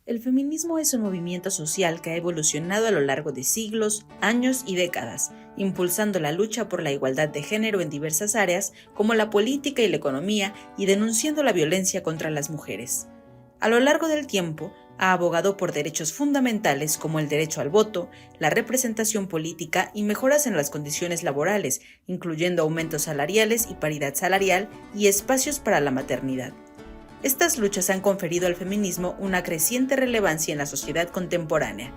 El feminismo es un movimiento social que ha evolucionado a lo largo de siglos, años y décadas, impulsando la lucha por la igualdad de género en diversas áreas como la política y la economía y denunciando la violencia contra las mujeres. A lo largo del tiempo, ha abogado por derechos fundamentales como el derecho al voto, la representación política y mejoras en las condiciones laborales, incluyendo aumentos salariales y paridad salarial y espacios para la maternidad. Estas luchas han conferido al feminismo una creciente relevancia en la sociedad contemporánea.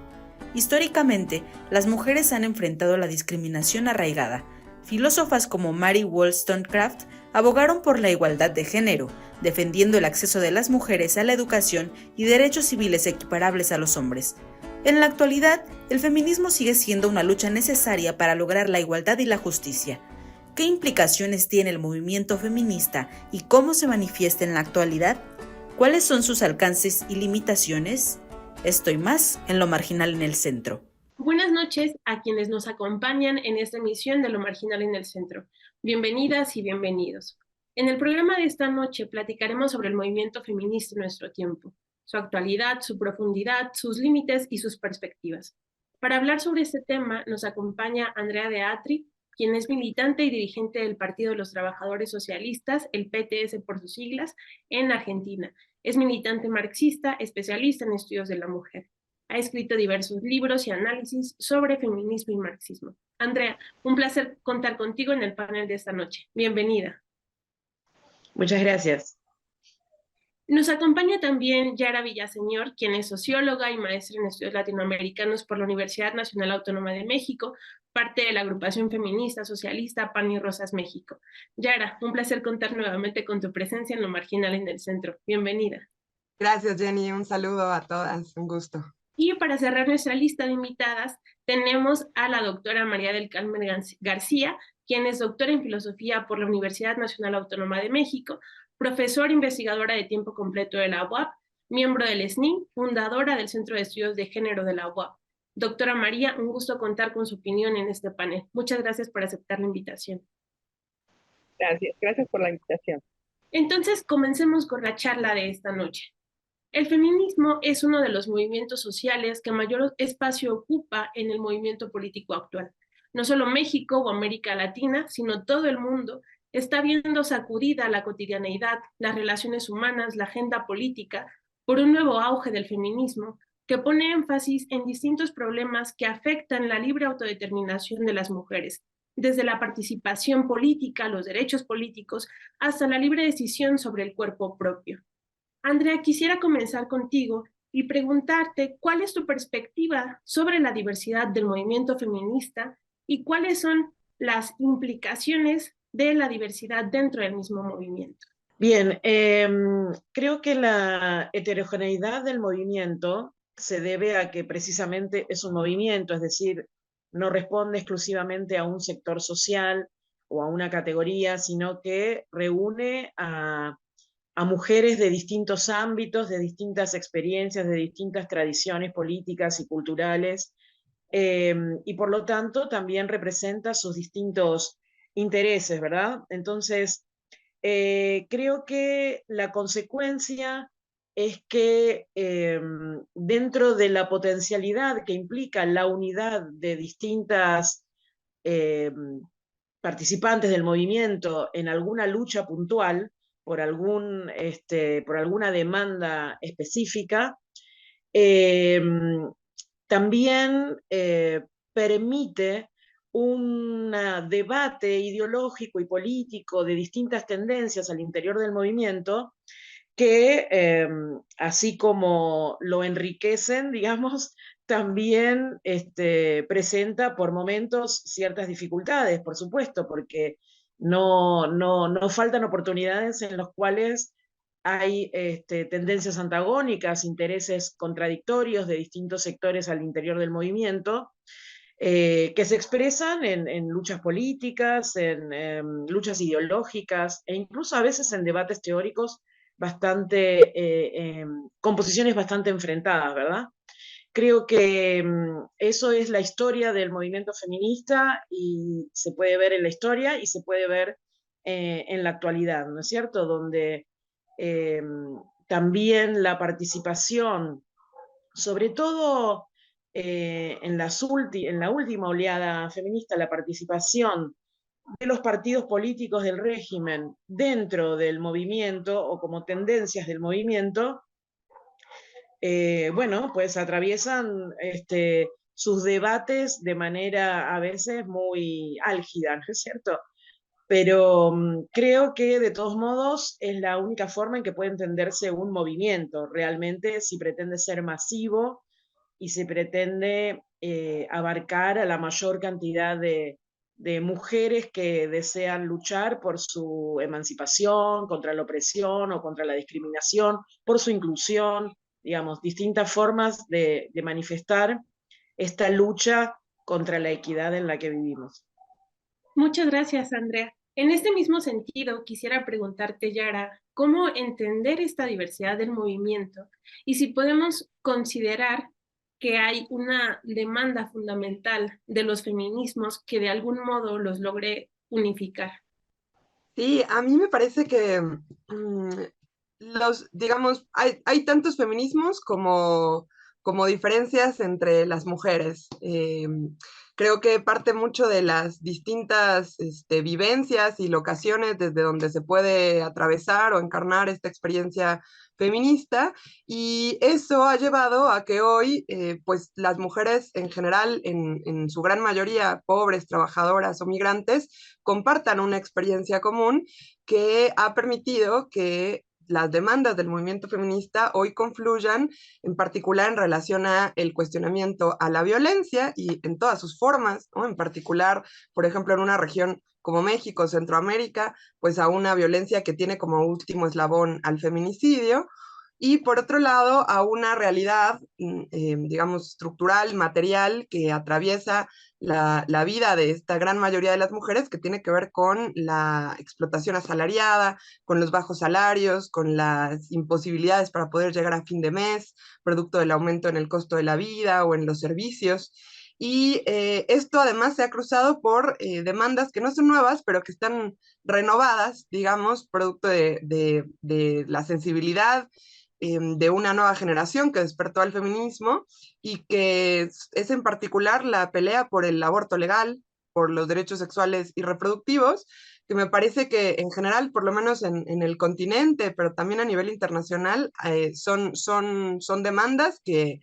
Históricamente, las mujeres han enfrentado la discriminación arraigada. Filósofas como Mary Wollstonecraft abogaron por la igualdad de género, defendiendo el acceso de las mujeres a la educación y derechos civiles equiparables a los hombres. En la actualidad, el feminismo sigue siendo una lucha necesaria para lograr la igualdad y la justicia. ¿Qué implicaciones tiene el movimiento feminista y cómo se manifiesta en la actualidad? ¿Cuáles son sus alcances y limitaciones? Esto y más en Lo Marginal en el Centro. Buenas noches a quienes nos acompañan en esta emisión de Lo Marginal en el Centro. Bienvenidas y bienvenidos. En el programa de esta noche platicaremos sobre el movimiento feminista en nuestro tiempo, su actualidad, su profundidad, sus límites y sus perspectivas. Para hablar sobre este tema nos acompaña Andrea De Atri, quien es militante y dirigente del Partido de los Trabajadores Socialistas, el PTS por sus siglas, en Argentina. Es militante marxista, especialista en estudios de la mujer. Ha escrito diversos libros y análisis sobre feminismo y marxismo. Andrea, un placer contar contigo en el panel de esta noche. Bienvenida. Muchas gracias. Nos acompaña también Yara Villaseñor, quien es socióloga y maestra en estudios latinoamericanos por la Universidad Nacional Autónoma de México, parte de la agrupación feminista socialista Pan y Rosas México. Yara, un placer contar nuevamente con tu presencia en Lo Marginal en el Centro. Bienvenida. Gracias, Jenny. Un saludo a todas. Un gusto. Y para cerrar nuestra lista de invitadas, tenemos a la doctora María del Carmen García, quien es doctora en filosofía por la Universidad Nacional Autónoma de México, profesora investigadora de tiempo completo de la UAP, miembro del SNI, fundadora del Centro de Estudios de Género de la UAP. Doctora María, un gusto contar con su opinión en este panel. Muchas gracias por aceptar la invitación. Gracias por la invitación. Entonces, comencemos con la charla de esta noche. El feminismo es uno de los movimientos sociales que mayor espacio ocupa en el movimiento político actual. No solo México o América Latina, sino todo el mundo está viendo sacudida la cotidianeidad, las relaciones humanas, la agenda política, por un nuevo auge del feminismo que pone énfasis en distintos problemas que afectan la libre autodeterminación de las mujeres, desde la participación política, los derechos políticos, hasta la libre decisión sobre el cuerpo propio. Andrea, quisiera comenzar contigo y preguntarte cuál es tu perspectiva sobre la diversidad del movimiento feminista y cuáles son las implicaciones de la diversidad dentro del mismo movimiento. Bien, creo que la heterogeneidad del movimiento se debe a que precisamente es un movimiento, es decir, no responde exclusivamente a un sector social o a una categoría, sino que reúne a mujeres de distintos ámbitos, de distintas experiencias, de distintas tradiciones políticas y culturales, y por lo tanto también representa sus distintos intereses, ¿verdad? Entonces, creo que la consecuencia es que dentro de la potencialidad que implica la unidad de distintas participantes del movimiento en alguna lucha puntual, por alguna demanda específica, también permite un debate ideológico y político de distintas tendencias al interior del movimiento que, así como lo enriquecen, digamos, también presenta por momentos ciertas dificultades, por supuesto, porque no faltan oportunidades en las cuales hay tendencias antagónicas, intereses contradictorios de distintos sectores al interior del movimiento, que se expresan en luchas políticas, en luchas ideológicas e incluso a veces en debates teóricos bastante, con posiciones bastante enfrentadas, ¿verdad? Creo que eso es la historia del movimiento feminista y se puede ver en la historia y se puede ver en la actualidad, ¿no es cierto? Donde eh, también la participación, sobre todo en la última oleada feminista, la participación de los partidos políticos del régimen dentro del movimiento o como tendencias del movimiento, bueno, pues atraviesan sus debates de manera a veces muy álgida, ¿no es cierto? Pero creo que de todos modos es la única forma en que puede entenderse un movimiento, realmente si pretende ser masivo y se pretende abarcar a la mayor cantidad de mujeres que desean luchar por su emancipación, contra la opresión o contra la discriminación, por su inclusión, digamos, distintas formas de manifestar esta lucha contra la equidad en la que vivimos. Muchas gracias, Andrea. En este mismo sentido, quisiera preguntarte, Yara, ¿cómo entender esta diversidad del movimiento y si podemos considerar que hay una demanda fundamental de los feminismos que de algún modo los logre unificar? Sí, a mí me parece que digamos, hay tantos feminismos como diferencias entre las mujeres. Creo que parte mucho de las distintas vivencias y locaciones desde donde se puede atravesar o encarnar esta experiencia feminista, y eso ha llevado a que hoy, pues las mujeres en general, en su gran mayoría pobres, trabajadoras o migrantes, compartan una experiencia común que ha permitido que las demandas del movimiento feminista hoy confluyan, en particular en relación a el cuestionamiento a la violencia y en todas sus formas, ¿no? En particular, por ejemplo, en una región como México, Centroamérica, pues a una violencia que tiene como último eslabón al feminicidio, y por otro lado a una realidad, digamos, estructural, material, que atraviesa la vida de esta gran mayoría de las mujeres, que tiene que ver con la explotación asalariada, con los bajos salarios, con las imposibilidades para poder llegar a fin de mes, producto del aumento en el costo de la vida o en los servicios. Y esto además se ha cruzado por demandas que no son nuevas, pero que están renovadas, digamos, producto de la sensibilidad de una nueva generación que despertó al feminismo, y que es en particular la pelea por el aborto legal, por los derechos sexuales y reproductivos, que me parece que en general, por lo menos en el continente, pero también a nivel internacional, son demandas que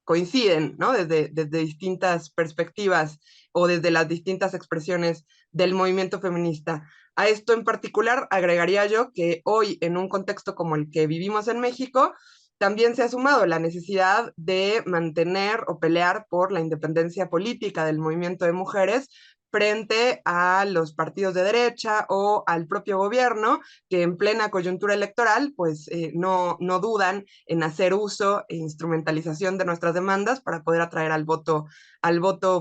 coinciden, ¿no? Desde distintas perspectivas o desde las distintas expresiones del movimiento feminista. A esto en particular agregaría yo que hoy, en un contexto como el que vivimos en México, también se ha sumado la necesidad de mantener o pelear por la independencia política del movimiento de mujeres frente a los partidos de derecha o al propio gobierno, que en plena coyuntura electoral pues no dudan en hacer uso e instrumentalización de nuestras demandas para poder atraer al voto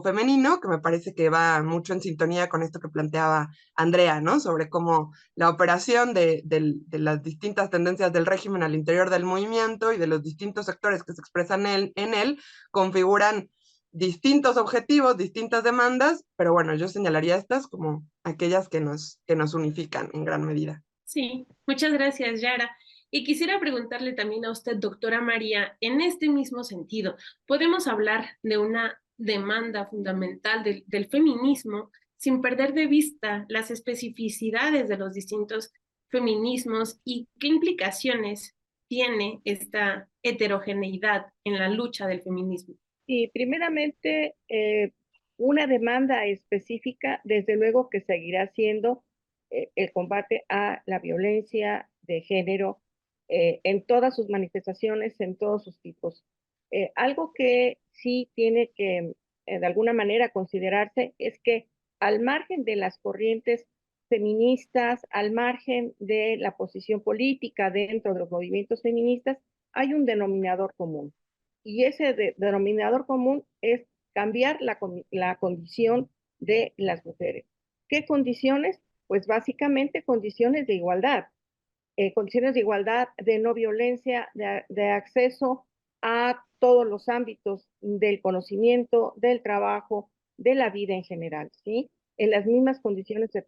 femenino, que me parece que va mucho en sintonía con esto que planteaba Andrea, ¿no? Sobre cómo la operación de las distintas tendencias del régimen al interior del movimiento y de los distintos sectores que se expresan en él configuran distintos objetivos, distintas demandas, pero bueno, yo señalaría estas como aquellas que nos unifican en gran medida. Sí, muchas gracias, Yara. Y quisiera preguntarle también a usted, doctora María, en este mismo sentido, ¿podemos hablar de una demanda fundamental del feminismo sin perder de vista las especificidades de los distintos feminismos y qué implicaciones tiene esta heterogeneidad en la lucha del feminismo? Y primeramente, una demanda específica, desde luego que seguirá siendo el combate a la violencia de género en todas sus manifestaciones, en todos sus tipos. Algo que sí tiene que de alguna manera considerarse es que al margen de las corrientes feministas, al margen de la posición política dentro de los movimientos feministas, hay un denominador común. Y ese denominador común es cambiar la condición de las mujeres. ¿Qué condiciones? Pues básicamente condiciones de igualdad, de no violencia, de acceso a todos los ámbitos del conocimiento, del trabajo, de la vida en general, ¿sí? En las mismas condiciones que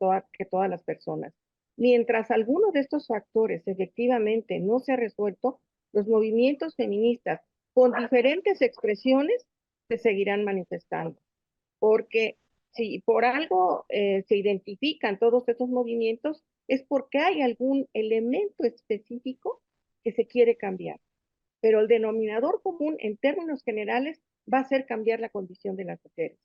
todas las personas. Mientras alguno de estos factores efectivamente no se ha resuelto, los movimientos feministas con diferentes expresiones se seguirán manifestando. Porque si por algo se identifican todos estos movimientos, es porque hay algún elemento específico que se quiere cambiar. Pero el denominador común en términos generales va a ser cambiar la condición de las mujeres.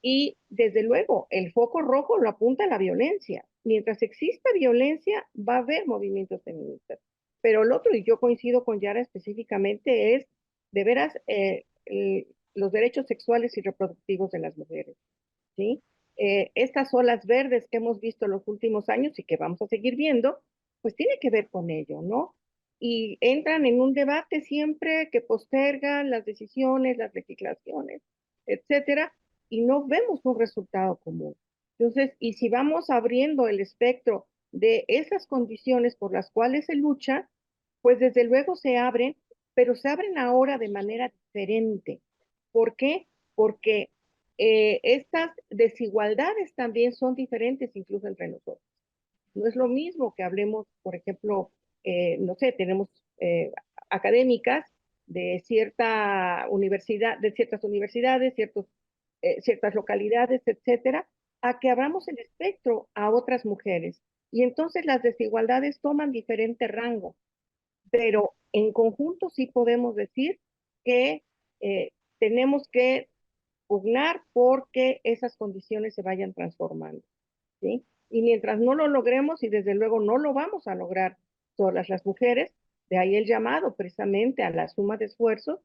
Y desde luego, el foco rojo lo apunta a la violencia. Mientras exista violencia, va a haber movimientos feministas. Pero el otro, y yo coincido con Yara específicamente, es de veras los derechos sexuales y reproductivos de las mujeres, ¿sí? Estas olas verdes que hemos visto en los últimos años y que vamos a seguir viendo, pues tiene que ver con ello, ¿no? Y entran en un debate siempre que postergan las decisiones, las legislaciones, etcétera, y no vemos un resultado común. Entonces, y si vamos abriendo el espectro de esas condiciones por las cuales se lucha, pues desde luego se abren, pero se abren ahora de manera diferente. ¿Por qué? Porque estas desigualdades también son diferentes incluso entre nosotros. No es lo mismo que hablemos, por ejemplo, no sé, tenemos académicas de cierta universidad, de ciertas universidades, ciertas localidades, etcétera, a que abramos el espectro a otras mujeres. Y entonces las desigualdades toman diferente rango, pero en conjunto sí podemos decir que tenemos que pugnar porque esas condiciones se vayan transformando, ¿sí? Y mientras no lo logremos, y desde luego no lo vamos a lograr todas las mujeres, de ahí el llamado precisamente a la suma de esfuerzos,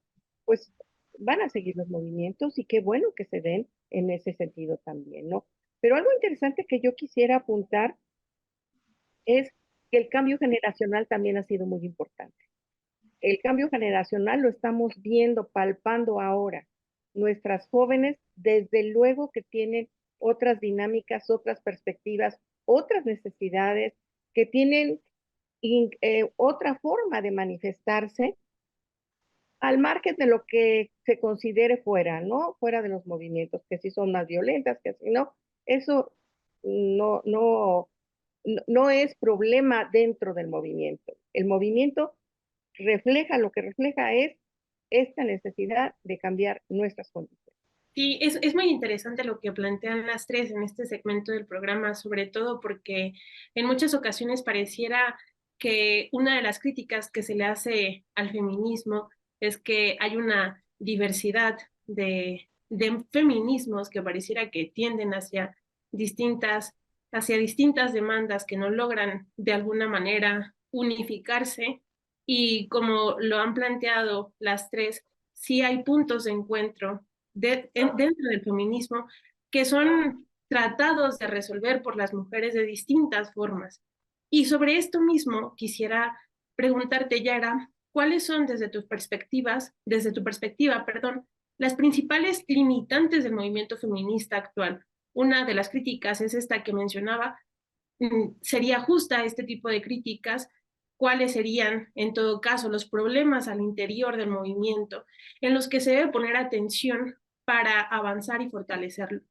pues van a seguir los movimientos y qué bueno que se den en ese sentido también, ¿no? Pero algo interesante que yo quisiera apuntar es que el cambio generacional también ha sido muy importante. El cambio generacional lo estamos viendo, palpando ahora. Nuestras jóvenes, desde luego que tienen otras dinámicas, otras perspectivas, otras necesidades, que tienen otra forma de manifestarse al margen de lo que se considere fuera, ¿no? Fuera de los movimientos, que sí son más violentas, que si no, eso no es problema dentro del movimiento. El movimiento refleja, lo que refleja es esta necesidad de cambiar nuestras condiciones. Sí, es muy interesante lo que plantean las tres en este segmento del programa, sobre todo porque en muchas ocasiones pareciera que una de las críticas que se le hace al feminismo es que hay una diversidad de feminismos que pareciera que tienden hacia distintas demandas que no logran de alguna manera unificarse. Y como lo han planteado las tres, sí hay puntos de encuentro dentro del feminismo que son tratados de resolver por las mujeres de distintas formas. Y sobre esto mismo quisiera preguntarte, Yara, ¿cuáles son desde tu perspectiva, perdón, las principales limitantes del movimiento feminista actual? Una de las críticas es esta que mencionaba. ¿Sería justa este tipo de críticas? ¿Cuáles serían, en todo caso, los problemas al interior del movimiento en los que se debe poner atención para avanzar y fortalecerlo?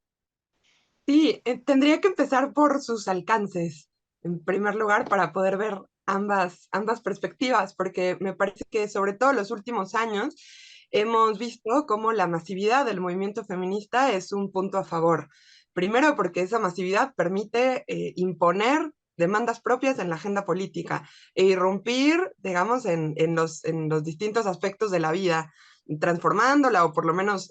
Sí, tendría que empezar por sus alcances, en primer lugar, para poder ver ambas perspectivas, porque me parece que sobre todo en los últimos años hemos visto cómo la masividad del movimiento feminista es un punto a favor. Primero, porque esa masividad permite imponer demandas propias en la agenda política e irrumpir, digamos, en los distintos aspectos de la vida, transformándola o por lo menos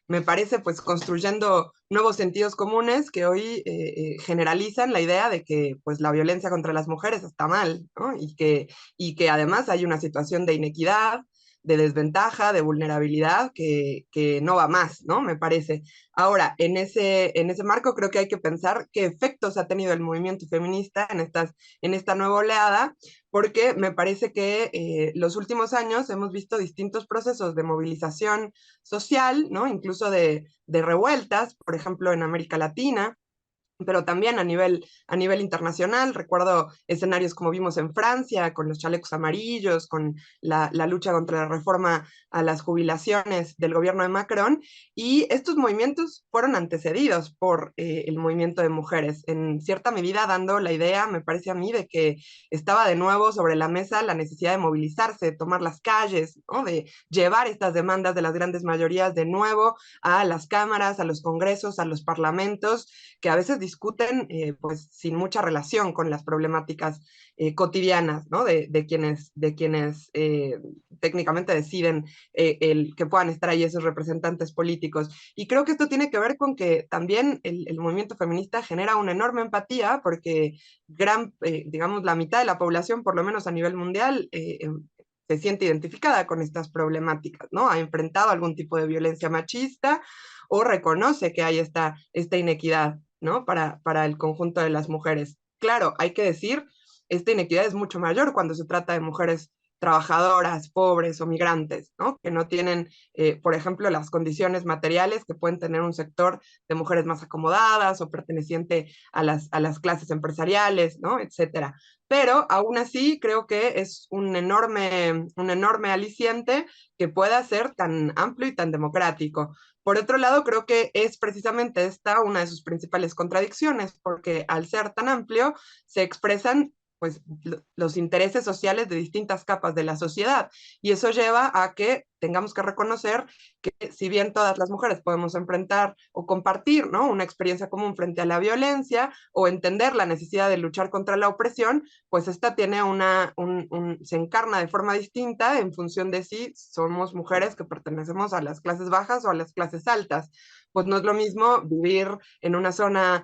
me parece pues construyendo nuevos sentidos comunes que hoy generalizan la idea de que pues la violencia contra las mujeres está mal, ¿no? Y que además hay una situación de inequidad, de desventaja, de vulnerabilidad, que no va más, ¿no? Me parece. Ahora, en ese marco creo que hay que pensar qué efectos ha tenido el movimiento feminista en esta nueva oleada, porque me parece que los últimos años hemos visto distintos procesos de movilización social, ¿no? Incluso de revueltas, por ejemplo, en América Latina, pero también a nivel internacional. Recuerdo escenarios como vimos en Francia, con los chalecos amarillos, con la lucha contra la reforma a las jubilaciones del gobierno de Macron, y estos movimientos fueron antecedidos por el movimiento de mujeres, en cierta medida dando la idea, me parece a mí, de que estaba de nuevo sobre la mesa la necesidad de movilizarse, de tomar las calles, ¿no? De llevar estas demandas de las grandes mayorías de nuevo a las cámaras, a los congresos, a los parlamentos, que a veces discuten pues sin mucha relación con las problemáticas cotidianas, ¿no? de quienes técnicamente deciden que puedan estar ahí esos representantes políticos. Y creo que esto tiene que ver con que también el movimiento feminista genera una enorme empatía, porque digamos, la mitad de la población, por lo menos a nivel mundial, se siente identificada con estas problemáticas, ¿no? Ha enfrentado algún tipo de violencia machista o reconoce que hay esta inequidad, ¿no? Para el conjunto de las mujeres. Claro, hay que decir, esta inequidad es mucho mayor cuando se trata de mujeres trabajadoras, pobres o migrantes, ¿no? Que no tienen, por ejemplo, las condiciones materiales que pueden tener un sector de mujeres más acomodadas o perteneciente a las clases empresariales, ¿no? Etcétera. Pero aún así creo que es un enorme aliciente que pueda ser tan amplio y tan democrático. Por otro lado, creo que es precisamente esta una de sus principales contradicciones, porque al ser tan amplio se expresan pues los intereses sociales de distintas capas de la sociedad, y eso lleva a que tengamos que reconocer que si bien todas las mujeres podemos enfrentar o compartir, ¿no? una experiencia común frente a la violencia o entender la necesidad de luchar contra la opresión, pues esta tiene se encarna de forma distinta en función de si somos mujeres que pertenecemos a las clases bajas o a las clases altas. Pues no es lo mismo vivir en una zona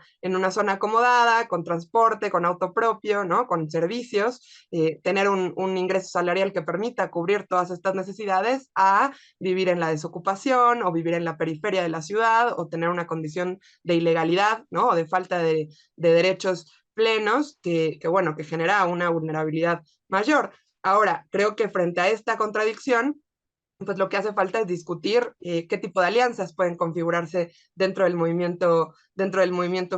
acomodada, con transporte, con auto propio, ¿no? Con servicios, tener un ingreso salarial que permita cubrir todas estas necesidades, a vivir en la desocupación o vivir en la periferia de la ciudad o tener una condición de ilegalidad, ¿no? O de falta de derechos plenos bueno, que genera una vulnerabilidad mayor. Ahora, creo que frente a esta contradicción, pues lo que hace falta es discutir qué tipo de alianzas pueden configurarse dentro del movimiento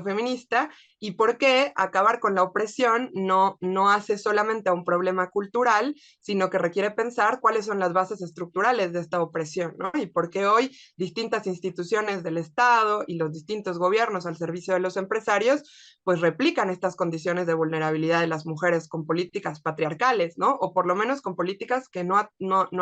feminista, y por qué acabar con la opresión no hace solamente a un problema cultural, sino que requiere pensar cuáles son las bases estructurales de esta opresión, ¿no? Y por qué hoy distintas instituciones del Estado y los distintos gobiernos al servicio de los empresarios pues replican estas condiciones de vulnerabilidad de las mujeres con políticas patriarcales, ¿no? O por lo menos con políticas que no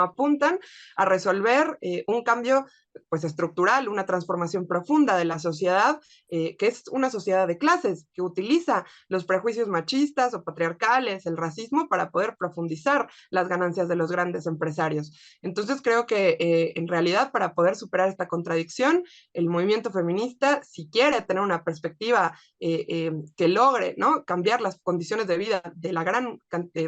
apuntan a resolver un cambio pues estructural, una transformación profunda de la sociedad, que es una sociedad de clases, que utiliza los prejuicios machistas o patriarcales, el racismo, para poder profundizar las ganancias de los grandes empresarios. Entonces creo que en realidad, para poder superar esta contradicción, el movimiento feminista, si quiere tener una perspectiva que logre, ¿no? cambiar las condiciones de vida de la gran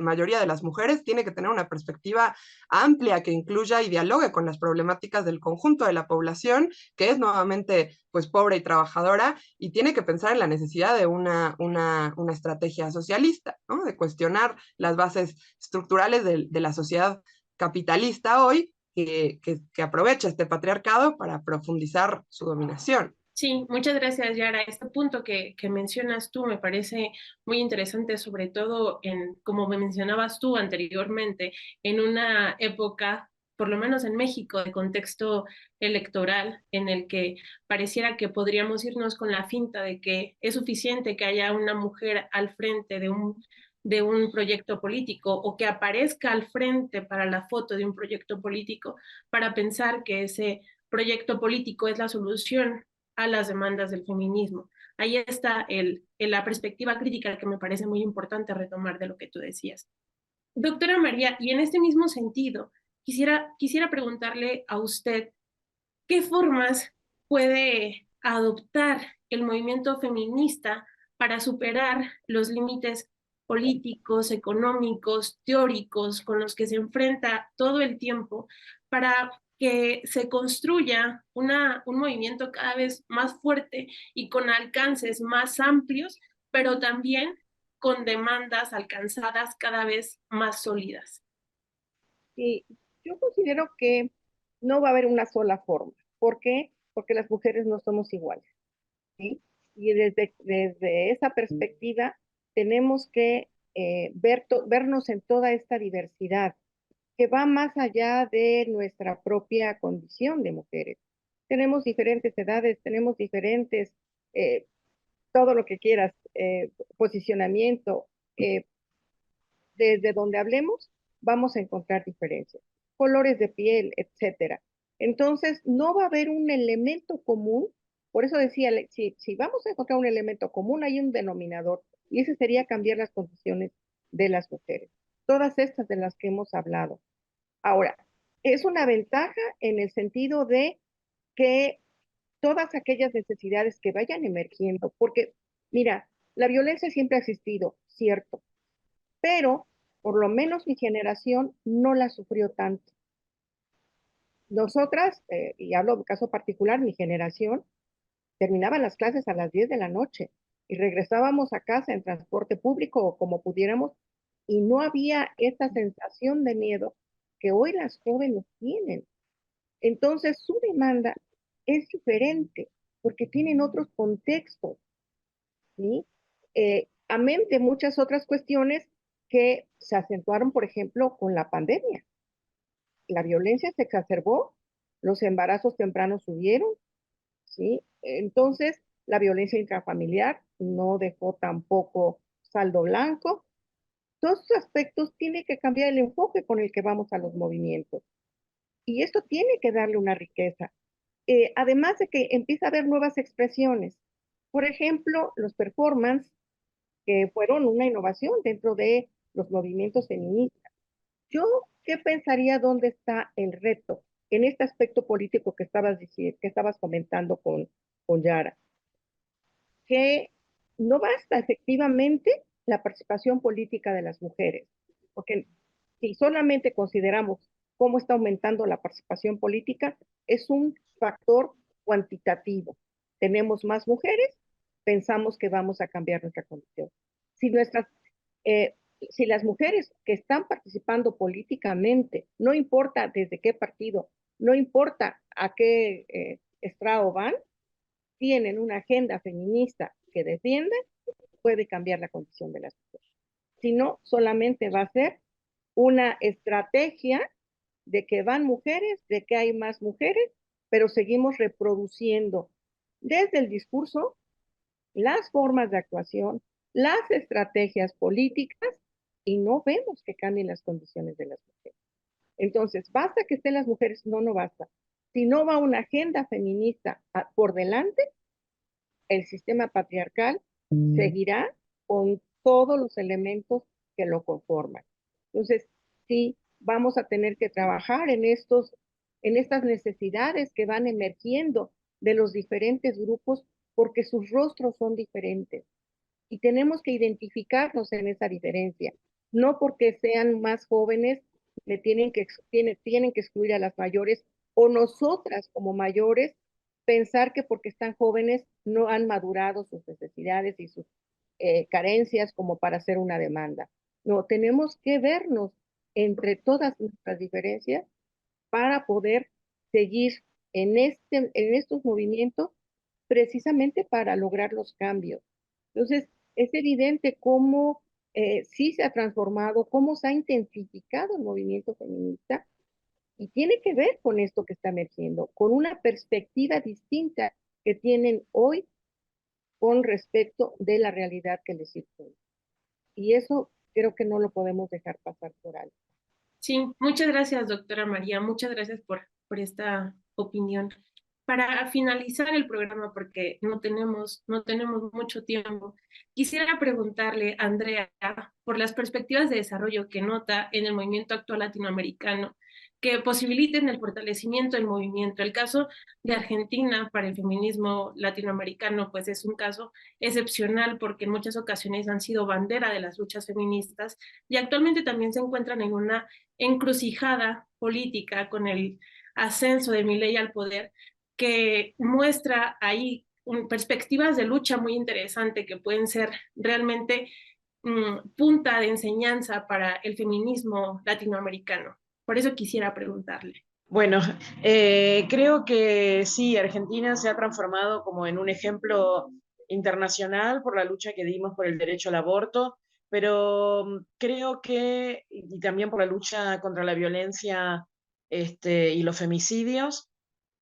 mayoría de las mujeres, tiene que tener una perspectiva amplia que incluya y dialogue con las problemáticas del conjunto de la población, que es nuevamente pues pobre y trabajadora, y tiene que pensar en la necesidad de una estrategia socialista, ¿no? De cuestionar las bases estructurales de la sociedad capitalista hoy, que aprovecha este patriarcado para profundizar su dominación. Sí, muchas gracias, Yara. Este punto que mencionas tú me parece muy interesante, sobre todo como me mencionabas tú anteriormente, en una época, por lo menos en México, de contexto electoral, en el que pareciera que podríamos irnos con la finta de que es suficiente que haya una mujer al frente de un proyecto político, o que aparezca al frente para la foto de un proyecto político, para pensar que ese proyecto político es la solución a las demandas del feminismo. Ahí está la perspectiva crítica, que me parece muy importante retomar de lo que tú decías. Doctora María, y en este mismo sentido, quisiera preguntarle a usted qué formas puede adoptar el movimiento feminista para superar los límites políticos, económicos, teóricos con los que se enfrenta todo el tiempo para que se construya un movimiento cada vez más fuerte y con alcances más amplios, pero también con demandas alcanzadas cada vez más sólidas. Y yo considero que no va a haber una sola forma. ¿Por qué? Porque las mujeres no somos iguales, ¿sí? Y desde esa perspectiva tenemos que vernos en toda esta diversidad que va más allá de nuestra propia condición de mujeres. Tenemos diferentes edades, tenemos diferentes, eh, todo lo que quieras, posicionamiento, desde donde hablemos, vamos a encontrar diferencias, colores de piel, etcétera. Entonces, no va a haber un elemento común, por eso decía, si vamos a encontrar un elemento común, hay un denominador, y ese sería cambiar las condiciones de las mujeres. Todas estas de las que hemos hablado. Ahora, es una ventaja en el sentido de que todas aquellas necesidades que vayan emergiendo, porque, mira, la violencia siempre ha existido, cierto, pero por lo menos mi generación no la sufrió tanto. Nosotras, y hablo de caso particular, mi generación, terminaban las clases a las 10 de la noche y regresábamos a casa en transporte público o como pudiéramos, y no había esa sensación de miedo que hoy las jóvenes tienen. Entonces, su demanda es diferente porque tienen otros contextos, ¿sí? Amén de muchas otras cuestiones que se acentuaron, por ejemplo, con la pandemia. La violencia se exacerbó, los embarazos tempranos subieron, ¿sí? Entonces, la violencia intrafamiliar no dejó tampoco saldo blanco. Todos estos aspectos tiene que cambiar el enfoque con el que vamos a los movimientos. Y esto tiene que darle una riqueza. Además de que empieza a haber nuevas expresiones. Por ejemplo, los performance, que fueron una innovación dentro de los movimientos feministas. Yo, ¿qué pensaría dónde está el reto en este aspecto político que estabas comentando con Yara? Que no basta efectivamente la participación política de las mujeres, porque si solamente consideramos cómo está aumentando la participación política, es un factor cuantitativo. Tenemos más mujeres, pensamos que vamos a cambiar nuestra condición. Si eh, si las mujeres que están participando políticamente, no importa desde qué partido, no importa a qué estrado van, tienen una agenda feminista que defiende, puede cambiar la condición de las mujeres. Si no, solamente va a ser una estrategia de que van mujeres, de que hay más mujeres, pero seguimos reproduciendo desde el discurso las formas de actuación, las estrategias políticas y no vemos que cambien las condiciones de las mujeres. Entonces, ¿basta que estén las mujeres? No, no basta. Si no va una agenda feminista por delante, el sistema patriarcal seguirá con todos los elementos que lo conforman. Entonces, sí, vamos a tener que trabajar en estas necesidades que van emergiendo de los diferentes grupos porque sus rostros son diferentes y tenemos que identificarnos en esa diferencia. No porque sean más jóvenes tienen que excluir a las mayores o nosotras como mayores pensar que porque están jóvenes no han madurado sus necesidades y sus carencias como para hacer una demanda. No, tenemos que vernos entre todas nuestras diferencias para poder seguir en estos movimientos precisamente para lograr los cambios. Entonces, es evidente cómo sí se ha transformado, cómo se ha intensificado el movimiento feminista y tiene que ver con esto que está emergiendo, con una perspectiva distinta que tienen hoy con respecto de la realidad que les circunda. Y eso creo que no lo podemos dejar pasar por alto. Sí, muchas gracias, doctora María. Muchas gracias por esta opinión. Para finalizar el programa, porque no tenemos mucho tiempo, quisiera preguntarle a Andrea por las perspectivas de desarrollo que nota en el movimiento actual latinoamericano que posibiliten el fortalecimiento del movimiento. El caso de Argentina para el feminismo latinoamericano pues es un caso excepcional porque en muchas ocasiones han sido bandera de las luchas feministas y actualmente también se encuentran en una encrucijada política con el ascenso de Milei al poder que muestra ahí perspectivas de lucha muy interesantes que pueden ser realmente punta de enseñanza para el feminismo latinoamericano. Por eso quisiera preguntarle. Bueno, creo que sí, Argentina se ha transformado como en un ejemplo internacional por la lucha que dimos por el derecho al aborto, pero creo que, y también por la lucha contra la violencia y los femicidios,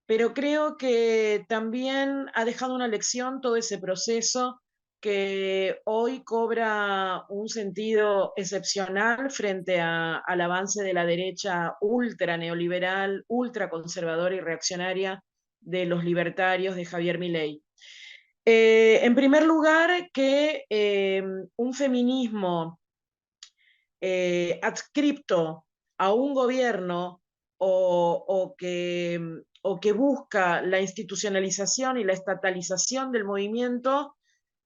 pero creo que también ha dejado una lección todo ese proceso que hoy cobra un sentido excepcional frente al avance de la derecha ultra neoliberal, ultra conservadora y reaccionaria de los libertarios de Javier Milei. En primer lugar, que un feminismo adscripto a un gobierno o que busca la institucionalización y la estatalización del movimiento,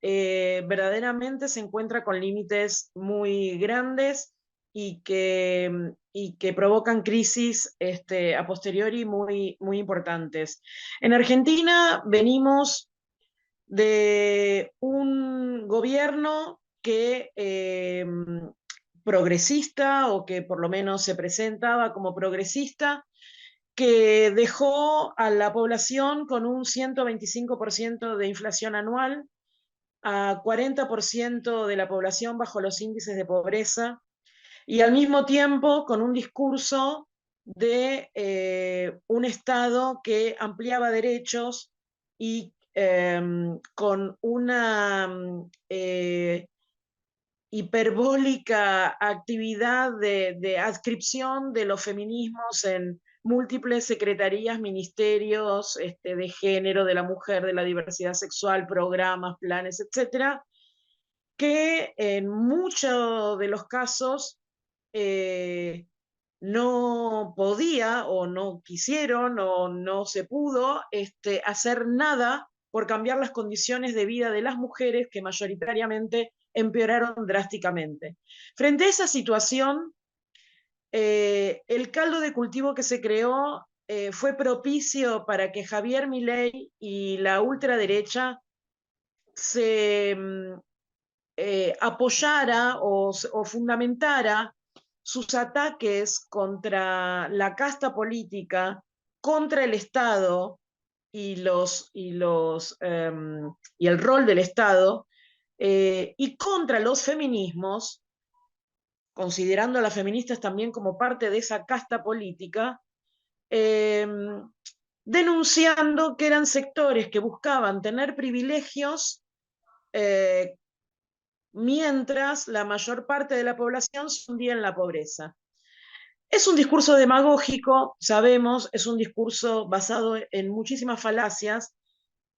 verdaderamente se encuentra con límites muy grandes y que provocan crisis a posteriori muy importantes. En Argentina venimos de un gobierno que progresista, o que por lo menos se presentaba como progresista, que dejó a la población con un 125% de inflación anual, a 40% de la población bajo los índices de pobreza, y al mismo tiempo con un discurso de un Estado que ampliaba derechos y con una hiperbólica actividad de adscripción de los feminismos en múltiples secretarías, ministerios de género, de la mujer, de la diversidad sexual, programas, planes, etcétera, que en muchos de los casos no podía o no quisieron o no se pudo hacer nada por cambiar las condiciones de vida de las mujeres, que mayoritariamente empeoraron drásticamente. Frente a esa situación, el caldo de cultivo que se creó fue propicio para que Javier Milei y la ultraderecha se apoyara o fundamentara sus ataques contra la casta política, contra el Estado y el rol del Estado, y contra los feminismos, considerando a las feministas también como parte de esa casta política, denunciando que eran sectores que buscaban tener privilegios mientras la mayor parte de la población se hundía en la pobreza. Es un discurso demagógico, sabemos, es un discurso basado en muchísimas falacias,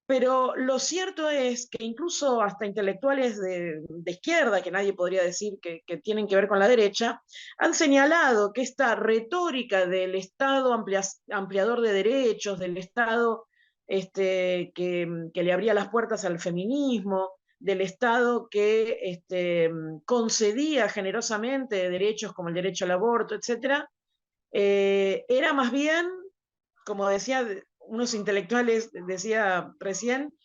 pero lo cierto es que incluso hasta intelectuales de izquierda, que nadie podría decir que tienen que ver con la derecha, han señalado que esta retórica del Estado ampliador de derechos, del Estado que le abría las puertas al feminismo, del Estado que concedía generosamente derechos como el derecho al aborto, etc., era más bien, como decía unos intelectuales, decía recién,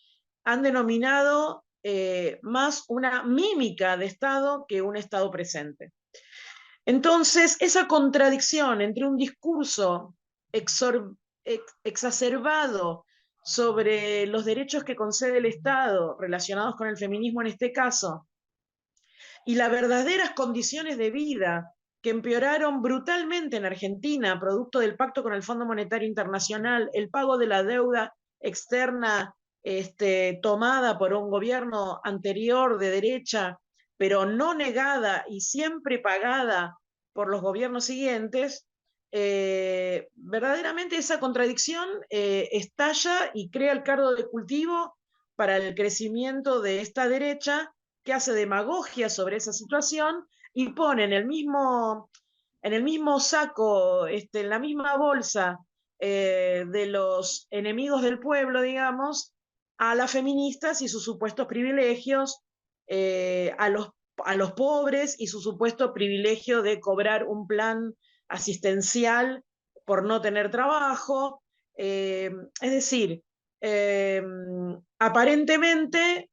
han denominado más una mímica de Estado que un Estado presente. Entonces, esa contradicción entre un discurso exacerbado sobre los derechos que concede el Estado relacionados con el feminismo en este caso, y las verdaderas condiciones de vida que empeoraron brutalmente en Argentina, producto del pacto con el Fondo Monetario Internacional, el pago de la deuda externa tomada por un gobierno anterior de derecha, pero no negada y siempre pagada por los gobiernos siguientes, verdaderamente esa contradicción estalla y crea el caldo de cultivo para el crecimiento de esta derecha, que hace demagogia sobre esa situación y pone en el mismo en el mismo saco, en la misma bolsa de los enemigos del pueblo, digamos, a las feministas y sus supuestos privilegios, a los pobres y su supuesto privilegio de cobrar un plan asistencial por no tener trabajo. Es decir, aparentemente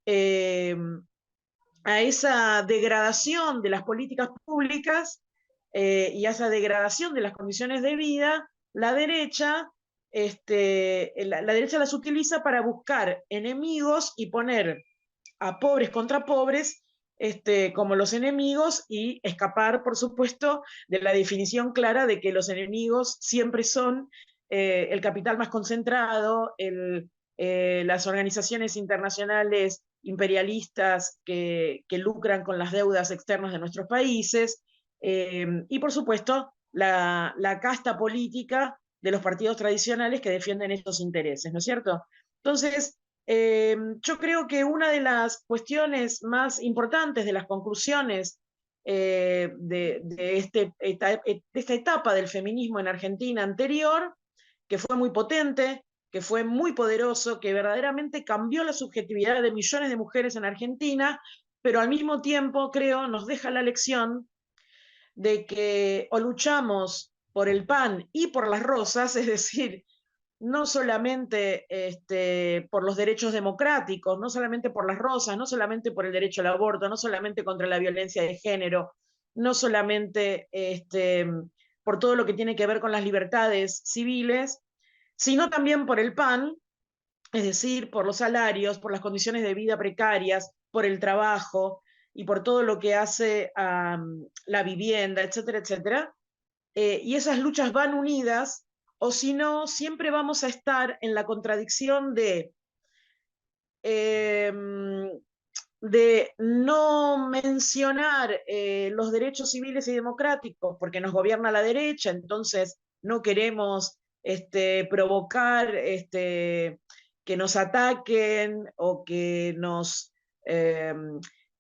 a esa degradación de las políticas públicas y a esa degradación de las condiciones de vida, la derecha, la derecha las utiliza para buscar enemigos y poner a pobres contra pobres como los enemigos y escapar, por supuesto, de la definición clara de que los enemigos siempre son el capital más concentrado, las organizaciones internacionales imperialistas que lucran con las deudas externas de nuestros países, y por supuesto la casta política de los partidos tradicionales que defienden estos intereses, ¿no es cierto? Entonces, yo creo que una de las cuestiones más importantes de las conclusiones de esta etapa del feminismo en Argentina anterior, que fue muy potente, que fue muy poderoso, que verdaderamente cambió la subjetividad de millones de mujeres en Argentina, pero al mismo tiempo, creo, nos deja la lección de que o luchamos por el pan y por las rosas, es decir, no solamente por los derechos democráticos, no solamente por las rosas, no solamente por el derecho al aborto, no solamente contra la violencia de género, no solamente por todo lo que tiene que ver con las libertades civiles, sino también por el pan, es decir, por los salarios, por las condiciones de vida precarias, por el trabajo y por todo lo que hace a la vivienda, etcétera, etcétera. Y esas luchas van unidas, o si no, siempre vamos a estar en la contradicción eh, de no mencionar los derechos civiles y democráticos porque nos gobierna la derecha, entonces no queremos provocar que nos ataquen o eh,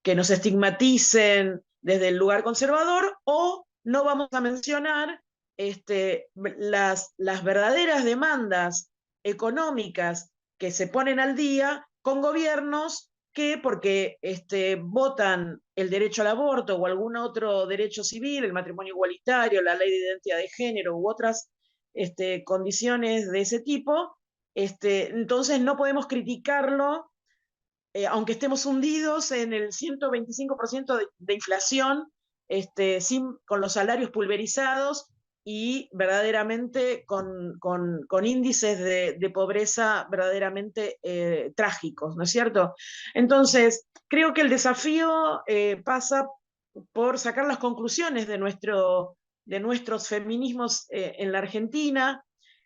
que nos estigmaticen desde el lugar conservador, o no vamos a mencionar las verdaderas demandas económicas que se ponen al día con gobiernos que, porque votan el derecho al aborto o algún otro derecho civil, el matrimonio igualitario, la ley de identidad de género u otras condiciones de ese tipo, entonces no podemos criticarlo, aunque estemos hundidos en el 125% de inflación, con los salarios pulverizados y verdaderamente con índices de pobreza verdaderamente trágicos, ¿no es cierto? Entonces, creo que el desafío pasa por sacar las conclusiones de nuestros feminismos en la Argentina,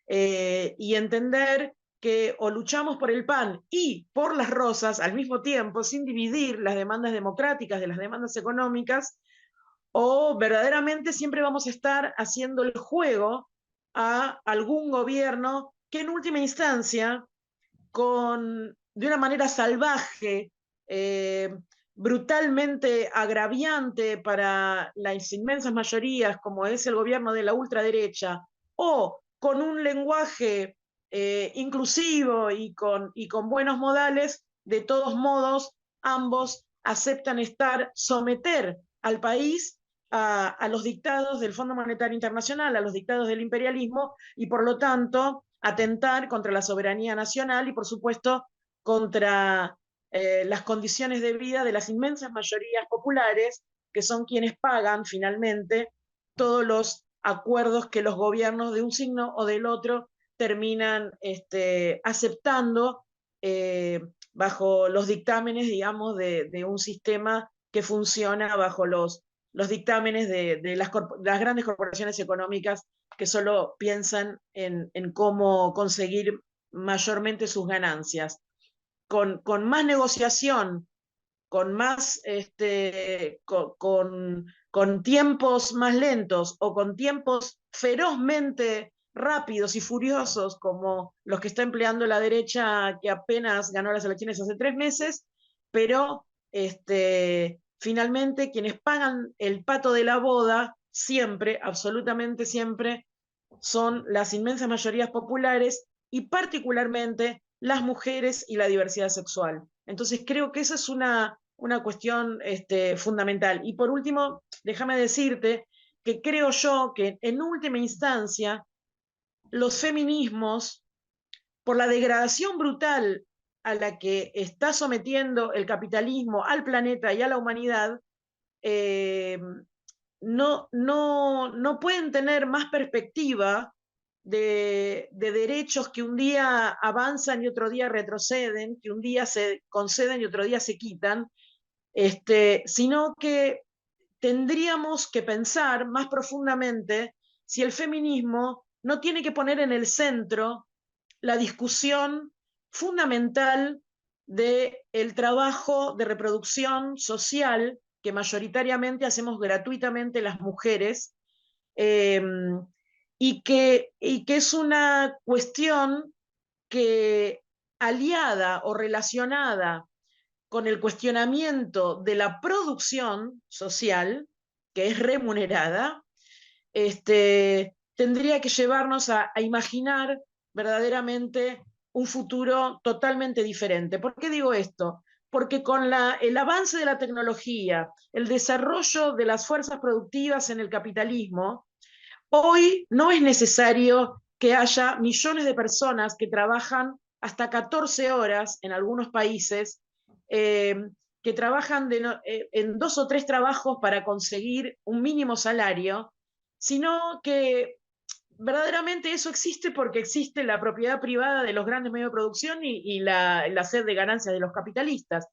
y entender que o luchamos por el pan y por las rosas al mismo tiempo, sin dividir las demandas democráticas de las demandas económicas, o verdaderamente siempre vamos a estar haciendo el juego a algún gobierno que en última instancia, de una manera salvaje, brutalmente agraviante para las inmensas mayorías, como es el gobierno de la ultraderecha, o con un lenguaje inclusivo y con buenos modales, de todos modos, ambos aceptan someter al país a los dictados del Fondo Monetario Internacional, a los dictados del imperialismo, y por lo tanto atentar contra la soberanía nacional y por supuesto contra las condiciones de vida de las inmensas mayorías populares, que son quienes pagan finalmente todos los acuerdos que los gobiernos de un signo o del otro terminan aceptando bajo los dictámenes, digamos, de un sistema que funciona bajo los dictámenes de las grandes corporaciones económicas, que solo piensan en cómo conseguir mayormente sus ganancias. Con más negociación, con más con tiempos más lentos o con tiempos ferozmente rápidos y furiosos como los que está empleando la derecha, que apenas ganó las elecciones hace 3 meses, pero finalmente quienes pagan el pato de la boda siempre, absolutamente siempre, son las inmensas mayorías populares y particularmente las mujeres y la diversidad sexual. Entonces creo que esa es una cuestión fundamental. Y por último, déjame decirte que creo yo que en última instancia los feminismos, por la degradación brutal a la que está sometiendo el capitalismo al planeta y a la humanidad, no pueden tener más perspectiva de derechos que un día avanzan y otro día retroceden, que un día se conceden y otro día se quitan, sino que tendríamos que pensar más profundamente si el feminismo no tiene que poner en el centro la discusión fundamental del trabajo de reproducción social que mayoritariamente hacemos gratuitamente las mujeres, eh, y que es una cuestión que, aliada o relacionada con el cuestionamiento de la producción social, que es remunerada, tendría que llevarnos a imaginar verdaderamente un futuro totalmente diferente. ¿Por qué digo esto? Porque con el avance de la tecnología, el desarrollo de las fuerzas productivas en el capitalismo, hoy no es necesario que haya millones de personas que trabajan hasta 14 horas en algunos países, eh, que trabajan en 2 o 3 trabajos para conseguir un mínimo salario, sino que verdaderamente eso existe porque existe la propiedad privada de los grandes medios de producción y la sed de ganancias de los capitalistas.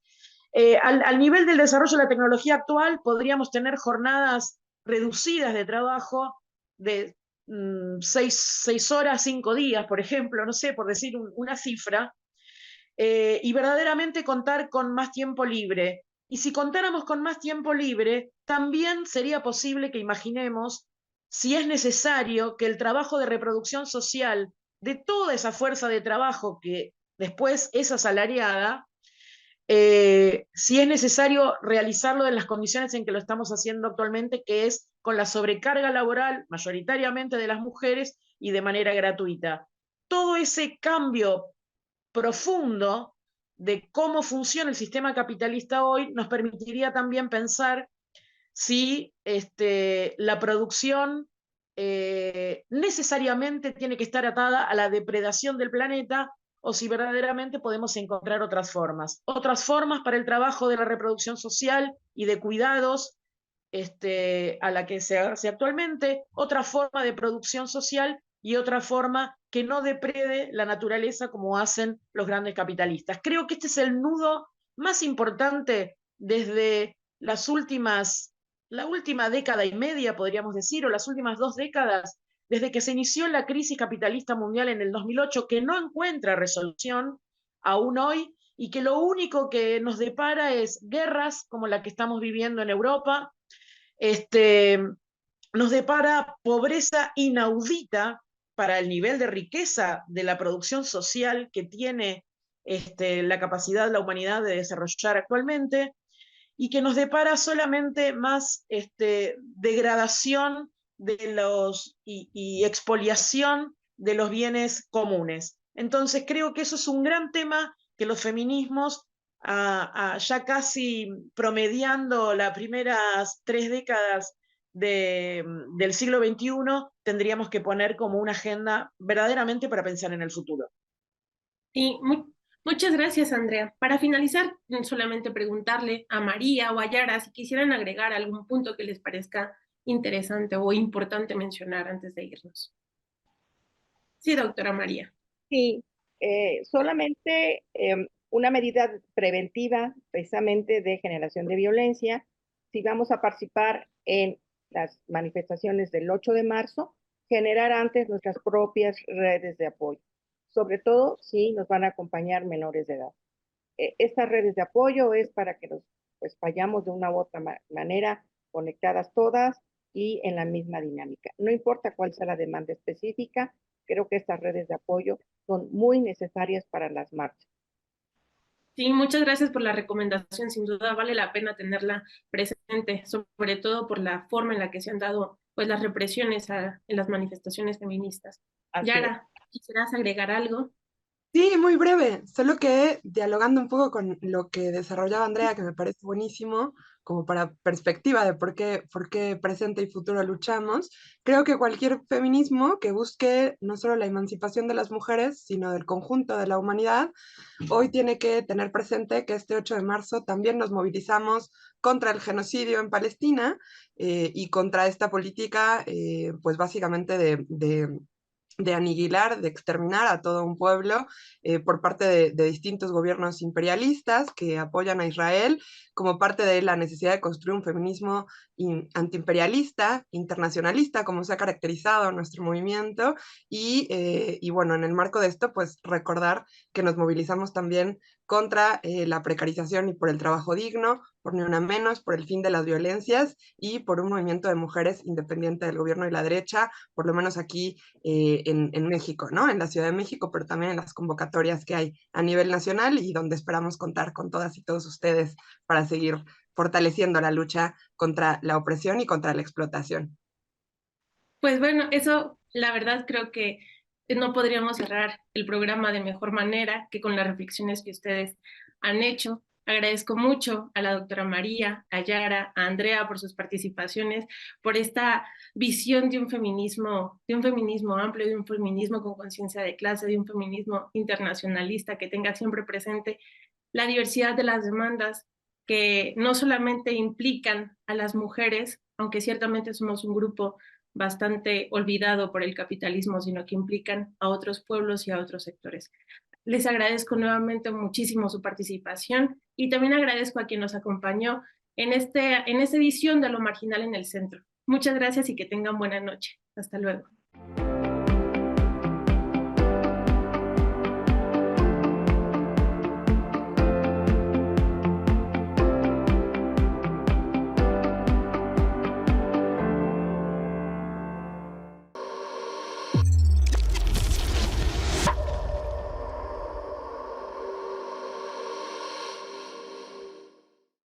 Al nivel del desarrollo de la tecnología actual, podríamos tener jornadas reducidas de trabajo de 6 horas, 5 días, por ejemplo, no sé, por decir una cifra, y verdaderamente contar con más tiempo libre. Y si contáramos con más tiempo libre, también sería posible que imaginemos si es necesario que el trabajo de reproducción social de toda esa fuerza de trabajo que después es asalariada, si es necesario realizarlo en las condiciones en que lo estamos haciendo actualmente, que es con la sobrecarga laboral mayoritariamente de las mujeres y de manera gratuita. Todo ese cambio profundo de cómo funciona el sistema capitalista hoy nos permitiría también pensar si la producción necesariamente tiene que estar atada a la depredación del planeta o si verdaderamente podemos encontrar otras formas para el trabajo de la reproducción social y de cuidados a la que se hace actualmente, otra forma de producción social y otra forma que no deprede la naturaleza como hacen los grandes capitalistas. Creo que este es el nudo más importante desde la última década y media, podríamos decir, o las últimas 2 décadas, desde que se inició la crisis capitalista mundial en el 2008, que no encuentra resolución aún hoy y que lo único que nos depara es guerras como la que estamos viviendo en Europa, nos depara pobreza inaudita para el nivel de riqueza de la producción social que tiene la capacidad de la humanidad de desarrollar actualmente, y que nos depara solamente más degradación y expoliación de los bienes comunes. Entonces creo que eso es un gran tema que los feminismos, ya casi promediando las primeras 3 décadas del siglo XXI, tendríamos que poner como una agenda verdaderamente para pensar en el futuro. Sí, muchas gracias, Andrea. Para finalizar, solamente preguntarle a María o a Yara si quisieran agregar algún punto que les parezca interesante o importante mencionar antes de irnos. Sí, doctora María. Sí, solamente una medida preventiva precisamente de generación de violencia. Si vamos a participar en las manifestaciones del 8 de marzo, generar antes nuestras propias redes de apoyo, sobre todo si nos van a acompañar menores de edad. Estas redes de apoyo es para que nos pues, vayamos de una u otra manera conectadas todas y en la misma dinámica. No importa cuál sea la demanda específica, creo que estas redes de apoyo son muy necesarias para las marchas. Sí, muchas gracias por la recomendación. Sin duda vale la pena tenerla presente, sobre todo por la forma en la que se han dado pues las represiones en las manifestaciones feministas. Así es. Yara, ¿quisieras agregar algo? Sí, muy breve, solo que dialogando un poco con lo que desarrollaba Andrea, que me parece buenísimo, como para perspectiva de por qué presente y futuro luchamos, creo que cualquier feminismo que busque no solo la emancipación de las mujeres, sino del conjunto de la humanidad, hoy tiene que tener presente que este 8 de marzo también nos movilizamos contra el genocidio en Palestina y contra esta política, pues básicamente de aniquilar, de exterminar a todo un pueblo por parte de distintos gobiernos imperialistas que apoyan a Israel como parte de la necesidad de construir un feminismo antiimperialista, internacionalista, como se ha caracterizado nuestro movimiento. Y bueno, en el marco de esto, pues recordar que nos movilizamos también contra la precarización y por el trabajo digno, por Ni Una Menos, por el fin de las violencias y por un movimiento de mujeres independiente del gobierno y la derecha, por lo menos aquí en México, ¿no? En la Ciudad de México, pero también en las convocatorias que hay a nivel nacional y donde esperamos contar con todas y todos ustedes para seguir fortaleciendo la lucha contra la opresión y contra la explotación. Pues bueno, eso la verdad creo que no podríamos cerrar el programa de mejor manera que con las reflexiones que ustedes han hecho. Agradezco mucho a la doctora María, a Yara, a Andrea por sus participaciones, por esta visión de un feminismo amplio, de un feminismo con conciencia de clase, de un feminismo internacionalista que tenga siempre presente la diversidad de las demandas que no solamente implican a las mujeres, aunque ciertamente somos un grupo bastante olvidado por el capitalismo, sino que implican a otros pueblos y a otros sectores. Les agradezco nuevamente muchísimo su participación y también agradezco a quien nos acompañó en esta edición de Lo Marginal en el Centro. Muchas gracias y que tengan buena noche. Hasta luego.